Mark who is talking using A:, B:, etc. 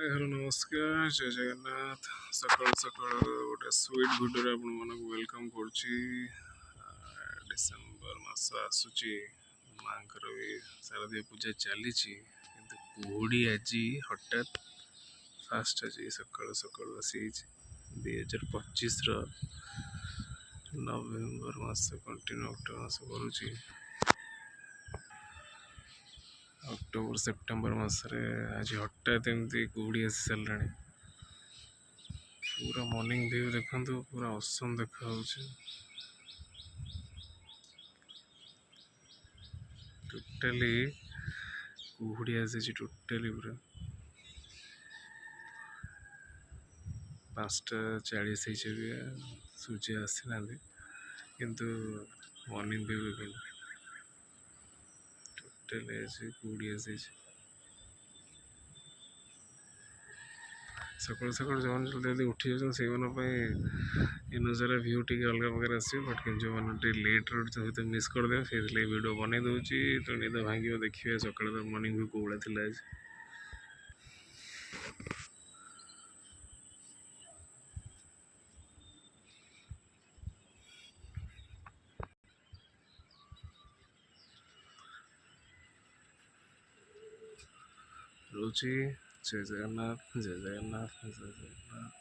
A: Hello नमस्कार जय जगन्नाथ सकाल सकाल गोटे स्वीट भिडियो आपण मानक वेलकम करुच्ची डिसेम्बर मास आसूची माँकर भी शारदीय पूजा चली किंतु कुहुड़ी आज हठात फास्ट आज सकाल सकाल आसी 2025 नवेम्बर मास कंटिन्यू अक्टोबर मास करुच्ची अक्टोबर सेप्टेम्बर मसरे आज हठात एमती कुहुड़ी आसी सारा पूरा मॉर्निंग व्यू देखो पूरा औसम देखा टोटाली कुहुड़ी आसी टोटाली पूरा 5:40 सूर्य आसी ना किंतु मॉर्निंग व्यू देखो टोटाली आसी कुहुड़ी आसी सकाल सकाल जो जल्दी उठी जाए इनोजर भ्यू टी अलग प्रकार आस बट जो मैंने लेट रे मिस करदे से वीडियो बन दूसरी तो निद भांग देखिए सकाल मॉर्निंग व्यू कौड़ा थी आज रुचि जय जगन्नाथ जय जगन्नाथ जय जगन्नाथ।